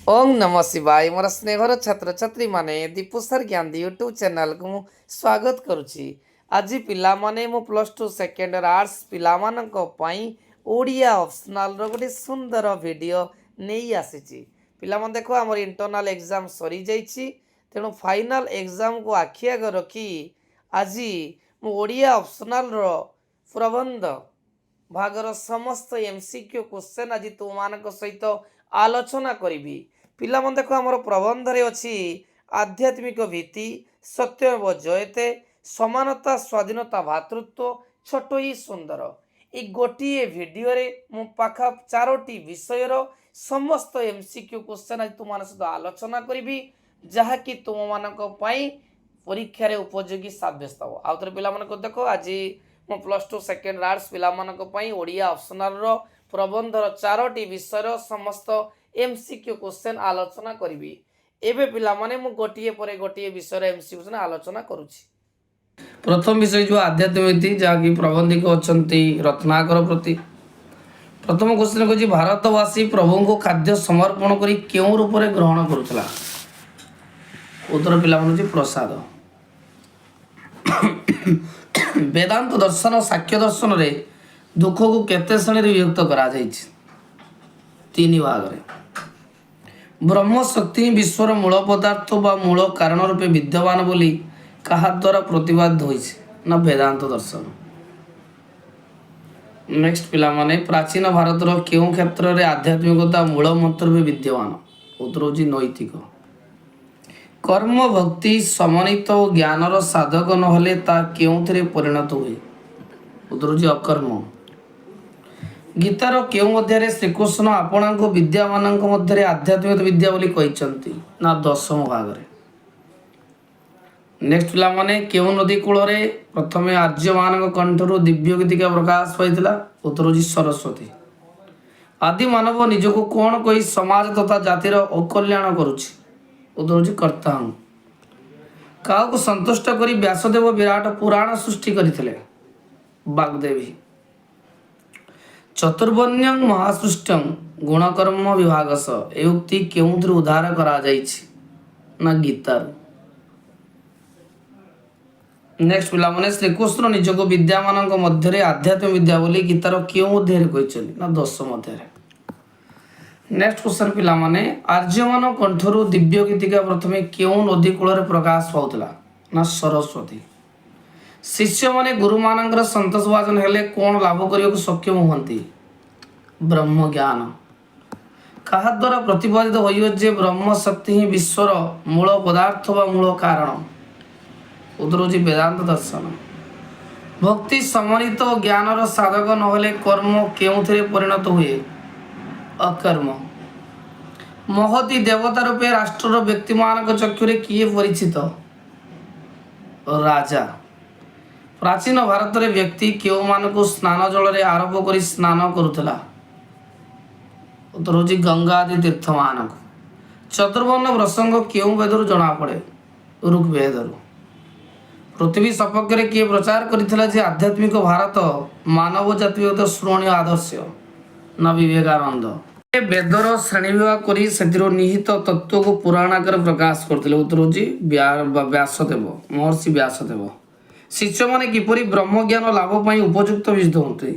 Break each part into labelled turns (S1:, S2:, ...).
S1: ओम नमः शिवाय मोर स्नेहर छात्र छात्री माने दीपुसर ज्ञान यूट्यूब चैनल को मु स्वागत करुछि। आज पिला माने मु प्लस टू सेकेंड आर्ट्स पिला मानक पई ओडिया ऑप्शनल रो गोटे सुंदर वीडियो नहीं आसीछि। पिला मन देखो हमर इंटरनल एग्जाम सरी जाइछि, तेणु फाइनल एग्जाम को आखि आगे रखी आज मु ओडिया ऑप्शनल रो प्रबंध भागर समस्त एमसीक्यू क्वेश्चन आज तुम मान सहित आलोचना करी। पिला मन देखो आमर प्रबंध रे अछि आध्यात्मिक भीति, सत्यमेव जयते, समानता, स्वाधीनता, भातृत्व, छोट ही सुंदर। ये गोटे वीडियो रे मु पाखा 4टी विषयर समस्त एमसीक्यू क्वेश्चन आज तुम सहित आलोचना करी, जहाँकि तुम मानक पई परीक्षा रे उपयोगी साब्यस्त हो। आउ थे पिला मानक देखो आज मु प्लस टू सेकेंड आर्ट्स पिला मानक पई ओडिया ऑप्शनल रो प्रबंधर 4टी विषयर समस्त एमसीक्यू क्वेश्चन आलोचना करी। एबे पिला माने मु गोटिए परे गोटिए विषय एमसीक्यू क्वेश्चन आलोचना करूछि। प्रथम विषय जो आध्यात्मिक जहाँकि प्रबंधिक अछंती रत्नाकर प्रति। प्रथम क्वेश्चन को भारतवासी प्रभु को खाद्य समर्पण करी केउ रूप रे ग्रहण करुथला। उत्तर पिला माने प्रसाद। वेदांत दर्शन साक्ष्य दर्शन रे दुख को केते श्रेणी विभक्त करा जाइछि? 3 भाग रे। ब्रह्म शक्ति विश्वर मूल पदार्थ बा मूल कारण रूपे विद्यमान बोली कहा द्वारा प्रतिपादित होइछि ना वेदांत दर्शन। नेक्स्ट पिला माने प्राचीन भारत रो केउ क्षेत्र रे आध्यात्मिकता मूल मंत्र रूपे विद्यमान? उत्तर होछि नैतिक। कर्म भक्ति समन्वित ज्ञानर साधक नहले ता केउथिरे परिणत हुए? उत्तर होछि अकर्म। गीतार केउ मध्य श्रीकृष्ण आपण को विद्या मानक मध्य आध्यात्मिक विद्या बोली कहिसंती ना 10म भाग रे। नेक्स्ट पिला माने केउ नदी कूल रे प्रथमे आर्य मानक कंठरु दिव्य गीतिका प्रकाश पाइतिला? उत्तर होछि सरस्वती। आदि मानव निजको कोन कहि समाज तथा जातिर अकल्याण करूछि? उत्तर होछि कर्ता हूँ। काहको संतुष्ट करी व्यासदेव विराट पुराण सृष्टि करथिले? वाग्देवी। चतुर्वर्ण्यं महासृष्टं गुणकर्म विभागस ए उक्ति केउंथि उद्धार करा जाइछि ना गीतार। नेक्स्ट पिला माने श्रीकृष्ण निजको विद्या मानक मध्य आध्यात्मिक विद्या बोली गीतार केउ अध्याय कहिछन ना 10 अध्याय। नेक्स्ट क्वेश्चन पिला माने आर्यमान कंठरु दिव्य गीतिका प्रथमे केउ नदी कूल रे प्रकाश पाउतला ना सरस्वती। शिष्य माने गुरु मानकर संतोष भाजन हेले कोन लाभ करियो सक्षम होंती? ब्रह्म ज्ञान। कहा द्वारा प्रतिपादित होइयो जे ब्रह्म शक्ति ही विश्वर मूल पदार्थ व मूल कारण? उत्तर होछि वेदांत दर्शन। भक्ति समन्वित ज्ञानर साधक नहले कर्म केउथिरे परिणत हुए? अकर्म। महती देवता रूपे राष्ट्रर व्यक्ति मानक चक्षुरे किए परिचित? राजा। प्राचीन भारत रे व्यक्ति केउ मानको स्नान जल रे आरोप करी स्नान करुथला? उत्तर होछि गंगा आदि तीर्थ मानक। चतुर्वर्ण प्रसंग केउ वेदरु जणा पड़े? ऋग्वेदरु। पृथ्वी सपक्ष रे किए प्रचार करिथला जे आध्यात्मिक भारत मानव जातीय श्रोणीय आदर्श ना विवेकानंद। वेदर श्रेणी विभाग करी सेतिरो निहित तत्व को पुराण आकार प्रकाश करथिले? उत्तर होछि व्यासदेव, महर्षि व्यासदेव। शिष्य माने किपरि ब्रह्म ज्ञान लाभ पाई उपयुक्त विषय होते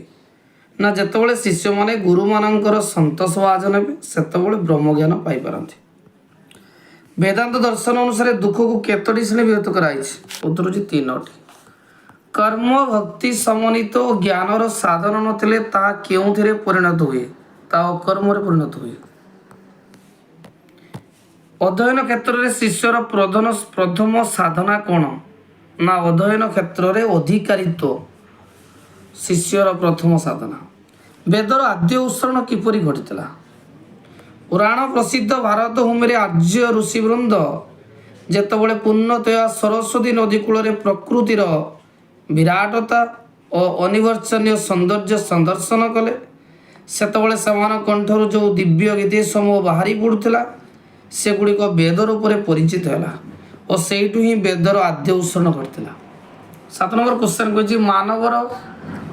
S1: ना जेतेबेले शिष्य माने गुरु मानकर संतोष भाजन हेबे सेतेबेले ब्रह्म ज्ञान पाई पारंती। वेदांत दर्शन अनुसार दुख को केतोटी श्रेणी विभक्त कराइछि? उत्तर होछि 3टी। कर्म भक्ति समन्वित ज्ञानर साधन नथिले ता केउथिरे परिणत हुए? ता अकर्म रे परिणत हुए। अध्ययन क्षेत्र रे शिष्यर प्रथम साधना कोन? ना अध्ययन क्षेत्र रे अधिकारित्व शिष्यर प्रथम साधना। वेदर आद्य उत्सरण किपरि घटितला? पुराण प्रसिद्ध भारत भूमि रे आर्य ऋषिवृंद जेतेबेले पूर्णतया सरस्वती नदी कूल रे प्रकृतिर विराटता और अनिवर्चनीय सौंदर्य संदर्शन कले सेतेबेले समान कंठरु जो दिव्य गीति समूह बाहरी पड़ुथिला सेगुड़िक वेद रूप में परिचित है और सेठू ही वेदर आद्य उत्सरण करथिला। 7 नंबर क्वेश्चन को मानवर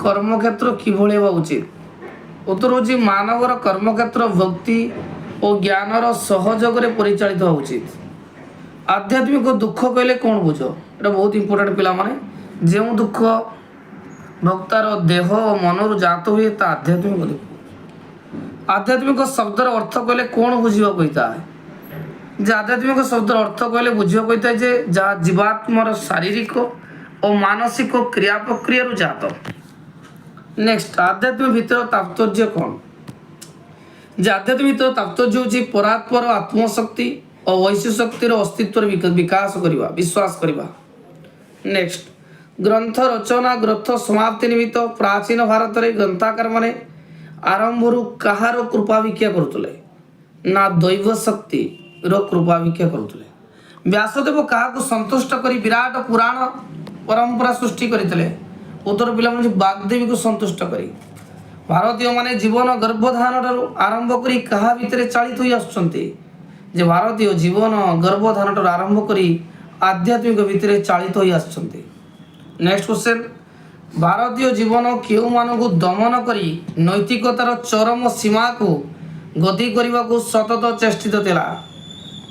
S1: कर्मक्षेत्र किभଳି हेबा उचित? उत्तर होछि मानवर कर्मक्षेत्र भक्ति और ज्ञानर सहयोग परिचालित होगा उचित। आध्यात्मिक दुख कहले कौन बुझ, एटा बहुत इंपोर्टेंट पिला माने। जो दुख भक्तार देह और मन जात हुए ता आध्यात्मिक दुख। आध्यात्मिक शब्दर अर्थ कहले कौन बुझा कहीता है जे आध्यात्मिक शब्दर अर्थ कहले बुझा कहीता है जे जहाँ जीवात्मर शारीरिक और मानसिक क्रिया प्रक्रिया जात। नेक्स्ट आध्यात्मिक भीतर तात्पर्य कौन, जे आध्यात्मिक भीतर तात्पर्य होची परात्पर आत्मशक्ति और वैश्य शक्तिर अस्तित्व विकास करवा विश्वास करवा। नेक्स्ट ग्रंथ रचना ग्रंथ समाप्ति निमित्त प्राचीन भारत रे ग्रंथकार माने आरंभरू कहार कृपा भिक्षा करुले ना दैव शक्ति रो कृपा भिक्षा करुले। व्यासदेव कहा संतुष्ट करी विराट पुराण परंपरा सृष्टि करते। उत्तर पिला बागदेवी को संतुष्ट करी भारतीय माने जीवन गर्भधारण आरंभ करी कहा भितर चालित होई आसुचंती जे भारतीय जीवन गर्भधारण आरंभ करी आध्यात्मिक भितर चालित होई आसुचंती। नेक्स्ट क्वेश्चन भारतीय जीवन केउ मानकु दमन करी नैतिकतार चरम सीमा को गति करने को सतत चेष्टित थिला।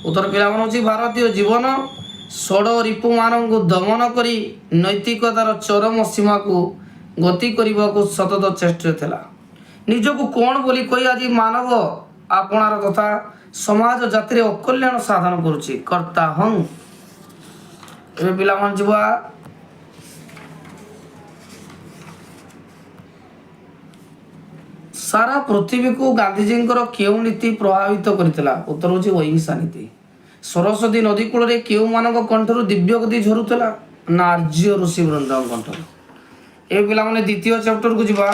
S1: उत्तर पिला भारतीय जीवन षड रिपु मानकु दमन करी नैतिकतार चरम सीमा को गति करने को सतत चेष्टित थिला। निजको कौन बोली कही आज मानव आपणार तथा समाज जातिर अकल्याण साधन करुछि कर्ता हं। ए पिला मन जुवा सारा पृथ्वी को गांधीजी क्यों नीति प्रभावित करथिला। उत्तर होछि अहिंसा नीति। सरस्वती नदी कूल रे केउ मानक कंठरु दिव्य गति झरुतला ना आर्य ऋषि वृंद कंठरु। ए पिला माने द्वितीय चैप्टर को जिबा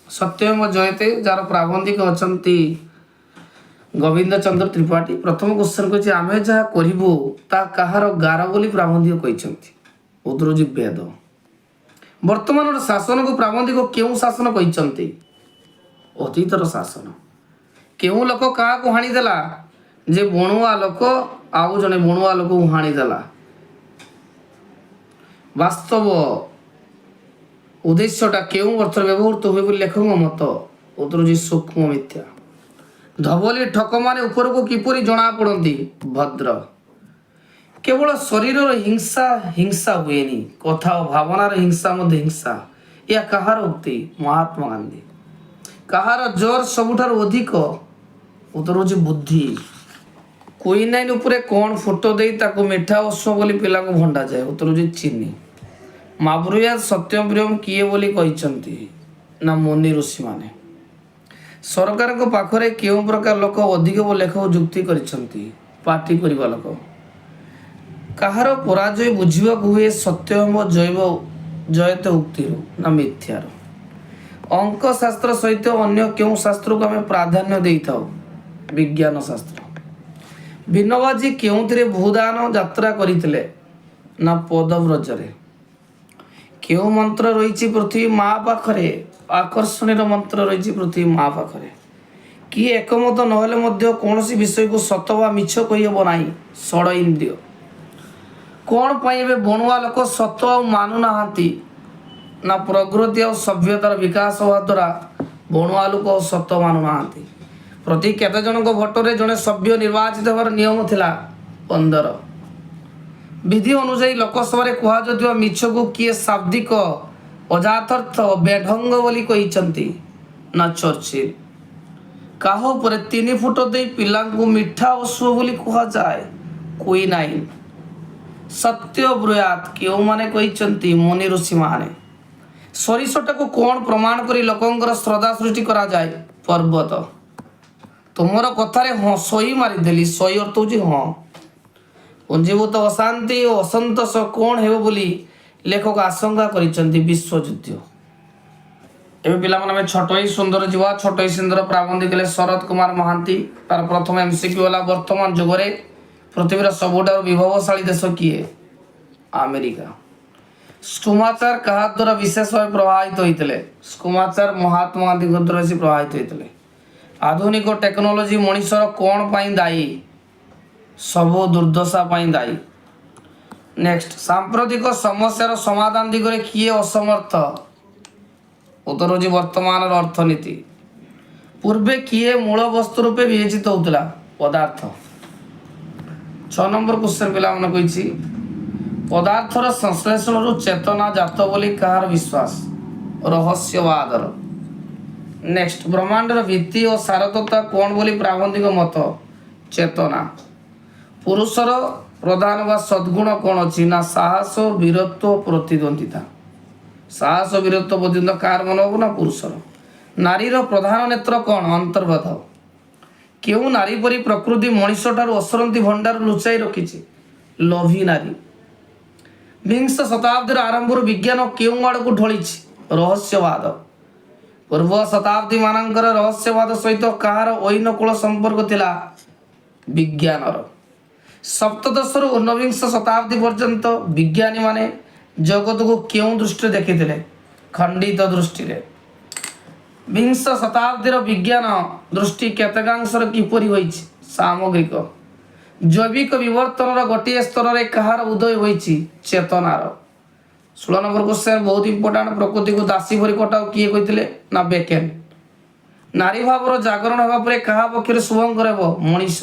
S1: सत्यम जयते जार प्राबंधिक अछंती गोविंद चंद्र त्रिपाठी। प्रथम क्वेश्चन कहछि आमे जहा करिबो ता कहार गार बोली प्राबंधिक कहिसंती। उत्तर होछि वेद। वर्तमान शासन को प्राबंधिक केउ शासन कहिसंती अतीतर शासन। केउ लोक क्या को हाणी देला जे बणुआ लोक आउ जने बणुआ लोक को हाणी देला। वास्तव उद्देश्यटा केउ अर्थ व्यवहृत हुए बोली लेखक मत। उत्तर जी सूक्ष्म मिथ्या। धवली ठक माने ऊपर को किपरि जना पड़ती भद्र। केवल शरीर हिंसा हिंसा हुएनी कथा और भावनार हिंसा मध्य हिंसा। या कहार उक्ति महात्मा गांधी। कहार जोर सबुठार अधिक। उत्तर होछि बुद्धि। क्विनाइन उपरे कौन फोटो देई ताको मिठा ओष्म बोली पिला को भंडा जाए। उत्तर होछि चीनी। महापुरुष सत्यप्रियम किए बोली कहिसंती ना मुनि ऋषि माने। सरकार को पाखरे केउ प्रकार लोक अधिक लेखक जुक्ति करिसंती पार्टी करबा लोक। कहार पराजय बुझिबा हुए सत्यम जैव जयते उक्ति ना मिथ्यार। अंक शास्त्र सहित अन्य क्यों शास्त्र को आम प्राधान्य दे था विज्ञान शास्त्र। विनोबाजी क्यों भूदान यात्रा करते ना पदव्रजरे। क्यों मंत्र रही पृथ्वी माँ पाखरे आकर्षण मंत्र रही पृथ्वी माँ पाखरे। किए एकमत नहले कौन विषय को सत वा मिछ कहीहब ना षड इंद्रिय। कौन पाइबे बणुआ लोक सत मानु नाहांती ना प्रकृति और सभ्यतार विकास होवा द्वारा बणुआ लोक सत मानु नाहांती। प्रति केते जनक भोटरे जने सभ्य निर्वाचित होवार नियम थिला 15। विधि अनुसार लोकसभा कह जाउथिबा मिछ को किए शाब्दिक अजाथर्थ बेढंग बोली कहिसंती ना चर्चिल। काह उपरे 3 फुट दे पिला को मिठा ओष्म बोली कह जाए क्विनाइन। सत्य ब्रुयात क्यों माने कहिसंती मुनि ऋषि माने। सरिषटा को कौन प्रमाण करी लोकंकर श्रद्धा सृष्टि करा जाए पर्वत। तुमर कथारे हाँ सही मारिदेली सही अर्थ होछि हाँ। पुंजीभूत अशांति और असंतोष कौन हेबो बोली लेखक आशंका करिसंती विश्वयुद्ध। एबे पिला माने छोटई सुंदर जीवा छोटई सुंदर प्राबंधिक ले शरद कुमार महांती। तार प्रथम एमसीक्यू वाला वर्तमान जुग रे पृथ्वीर सबुठार विभवशाली देश किए अमेरिका। स्कुमाचार कहा द्वारा विशेष भाव प्रभावित होते। स्कुमाचार महात्मा गांधी द्वारा से प्रभावित होते। आधुनिक टेक्नोलोजी मनुष्यर कौन पाई दायी सबो दुर्दशा पाई दायी। नेक्स्ट सांप्रतिक समस्यार समाधान दिगरे किए असमर्थ। उत्तर होछि वर्तमान अर्थनीति। पूर्वे किए मूल वस्तु रूपे विवेचित होता पदार्थ। 6 नंबर क्वेश्चन पिला मन कही पदार्थर संश्लेषण चेतना जात बोली कहार विश्वास रहस्यवादर। नेक्स्ट ब्रह्मांडर भित्ति और सारतत्ता कौन बोली प्राबंधिक मत चेतना। पुरुषर प्रधान व सद्गुण कौन अच्छी ना साहस वीरत्व प्रतिद्वंदिता। साहस वीरत्व प्रतिद्वंद कार मनोभाव ना पुरुषर। नारीर प्रधान नेत्र कौन अंतर्गत। क्यों नारी परी प्रकृति मनीष ठार असरंती भंडार लुचाई रखी लोभी नारी। विंश शताब्दी आरंभ विज्ञान क्यों आड़ को ढली रहस्यवाद। पूर्व शताब्दी मानकर रहस्यवाद सहित कहार ऐनकूल संपर्क थिला विज्ञानर। सप्तदश रु ऊनविंश शताब्दी पर्यंत विज्ञानी माने जगत को क्यों दृष्टि देखिथिले खंडित दृष्टि रे। विंश शताब्दी विज्ञान दृष्टि केतकांशर किपरि होइछि सामग्रिक जैविक विवर्तन गोटे स्तर रे कहार उदय होइछि चेतनार। 16 नंबर क्वेश्चन बहुत इंपोर्टेंट प्रकृति को दासी भरी कटाओ किए कहते ना बेकेन। नारी भावर जागरण होगा पर कहा पक्ष शुभंकर हेब मनीष।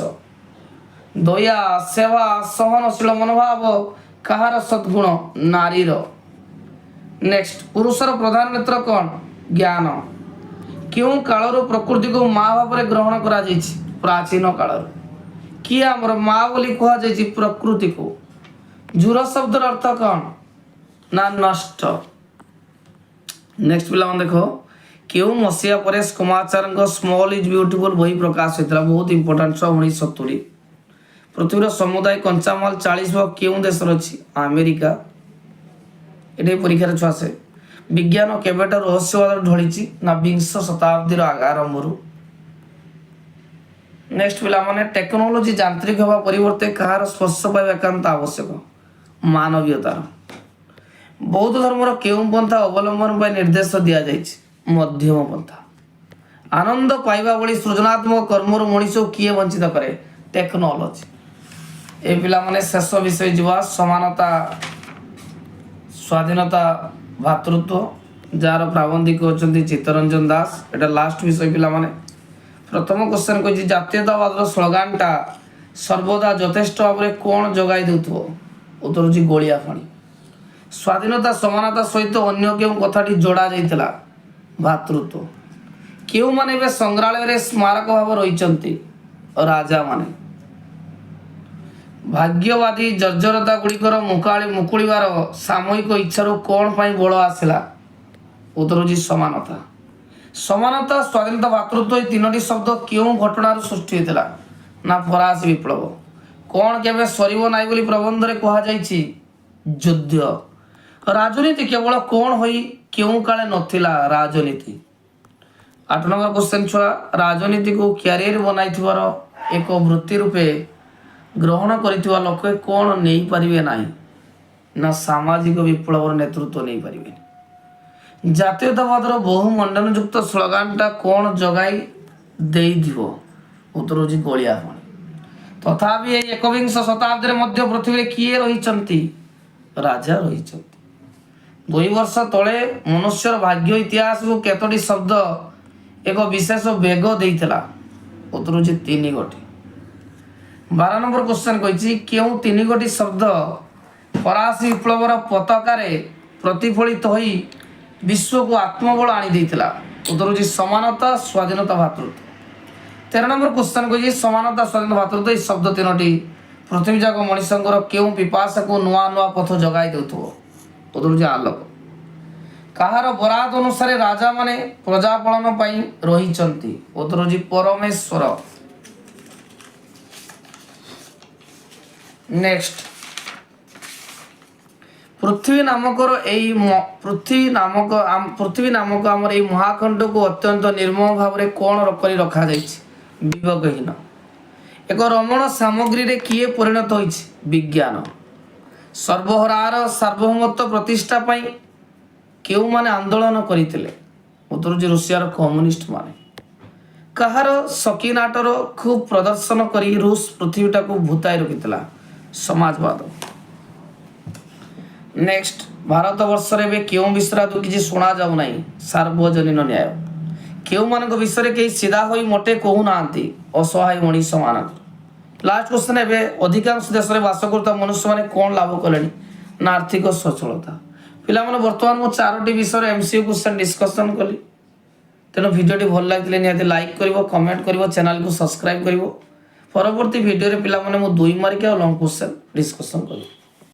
S1: दया सेवा सहनशील मनोभाव कहार सद्गुण नारीर। नेक्स्ट पुरुषर प्रधान नेत्र कौन ज्ञान। क्यों कालर प्रकृति को माँ भाव ग्रहण करा प्राचीन काल किए आमर माँ बोली कह प्रकृति को। झुर शब्दर अर्थ कौन ना नष्ट। नेक्स्ट पिला देखो क्यों मसीहा परेश कुमाचार्य स्मॉल इज ब्यूटीफुल बही प्रकाश होता बहुत इंपोर्टेंट 1970। पृथ्वीर समुदाय कंचामाल 40 भाग क्यों देश अच्छी अमेरिका। ये परीक्षा छुआ से विज्ञान केवेट रहस्यवाद ढली ना विंश शताब्दी आरंभ। नेक्स्ट पिला माने टेक्नोलोजी यांत्रिक होगा परिवर्ते कहार स्पर्श पाइबा एकांत आवश्यक मानवीयतार। बौद्ध धर्मर केउं पंथा अवलंबन पर निर्देश दिया जाइछि मध्यम पंथा। आनंद पाइबा भली सृजनात्मक कर्मर मनीष किए वंचित करे टेक्नोलोजी। ए पिला माने शेष विषय जीवा समानता स्वाधीनता भातृत्व जार प्राबंधिक होचंती चित्तरंजन दास। एटा लास्ट विषय पिला माने प्रथम क्वेश्चन को जातीयतावाद स्लोगानटा सर्वदा यथेष्ट भाव में कौन जगाई देउथबो उत्तर होची गोलिया फाणी। स्वाधीनता समानता सहित अन्य क्यों कथाटी जोड़ा जाइतला भातृत्व। क्यों माने बे संग्रहालय रे स्मारक भाव रहिचंती राजा माने। भाग्यवादी जर्जरता गुड़िकर मुकुलिबार सामूहिक इच्छार कौन पाई बल आसला उत्तर होची समानता। समानता स्वाधीनता भातृत्व तीनोटी शब्द क्यों घटनार सृष्टि होता ना फरासी विप्लव। कौन केवे सरीब नाई बोली प्रबंध रे कहा जाइछि युद्ध। राजनीति केवल कौन होई क्यों काले नथिला राजनीति। 8 नंबर क्वेश्चन छुआ राजनीति को क्यारियर बनाई एक वृत्ति रूपे ग्रहण करिथिबा लोक कौन नहीं पारिबे नाही ना सामाजिक विप्लवर नेतृत्व नहीं पारिबे। जातीयतावादर बहुमंडन युक्त स्लोगानटा कौन जगाई देइथिबो उत्तर होची गोलिया फाणी। तथापि एकविंश शताब्दी मध्य पृथ्वी किए रहिचंती राजा रहिचंती। 2 वर्ष तले मनुष्यर भाग्य इतिहास को केतोटी शब्द एक विशेष वेग देइथिला उत्तर होची 3 गोटी। 12 नंबर क्वेश्चन कहिछि क्यों 3 गोटी शब्द फरासी विप्लवर पताका प्रतिफलित होई विश्व को आत्मबल आनी देइथिला उत्तर होची समानता स्वाधीनता भातृत्व। 13 नंबर क्वेश्चन कहिछि समानता स्वाधीनता भातृत्व इस शब्द तीनोटी पृथ्वी जाक मनुष्यंकर क्यों पिपासा को नुआ नुआ पथ जगाई देउथबो उत्तर होची आलोक। कहार बरात अनुसार राजा माने प्रजा पालन पाई रहिचंती उत्तर होची परमेश्वर। नेक्स्ट पृथ्वी नामक आमर ए महाखंड को अत्यंत निर्मल भाव में कौन करी रखा जाइछि विवेकहीन। एक रमण सामग्री रे किए परिणत होइछि विज्ञान। सर्वहरार सार्वभौमत्व प्रतिष्ठा पाई केउ माने आंदोलन करिथिले उत्तर होछि रूसियार कम्युनिस्ट माने। कहार सकीनाटर खूब प्रदर्शन करी रूस पृथ्वीटा को भूताई रखिथिला समाजवाद। नेक्स्ट भारत वर्ष रे क्यों विश्राद किसी शुणा जाऊ नहीं सार्वजनीन न्याय। କେଉଁମାନଙ୍କ ବିଷୟରେ କେହି ସିଧା ହୋଇ ମୋଟେ କହୁନାହାନ୍ତି ଅସହାୟ ମଣିଷମାନଙ୍କର। ଲାଷ୍ଟ କ୍ୱେଶ୍ଚନ୍, ଏବେ ଅଧିକାଂଶ ଦେଶରେ ବାସ କରୁଥିବା ମନୁଷ୍ୟମାନେ କ'ଣ ଲାଭ କଲେଣି ନା ଆର୍ଥିକ ସଚ୍ଛଳତା। ପିଲାମାନେ ବର୍ତ୍ତମାନ ମୁଁ 4ଟି ବିଷୟରେ MCQ କ୍ୱେଶ୍ଚନ୍ ଡିସ୍କସନ୍ କଲି। ତେଣୁ ଭିଡ଼ିଓଟି ଭଲ ଲାଗିଥିଲେ ନିହାତି ଲାଇକ୍ କରିବ, କମେଣ୍ଟ କରିବ, ଚ୍ୟାନେଲକୁ ସବସ୍କ୍ରାଇବ୍ କରିବ। ପରବର୍ତ୍ତୀ ଭିଡ଼ିଓରେ ପିଲାମାନେ ମୁଁ 2 ମାର୍କିଆ ଆଉ ଲଙ୍ଗ୍ କ୍ୱେଶ୍ଚନ୍ ଡିସ୍କସନ୍ କରିବି।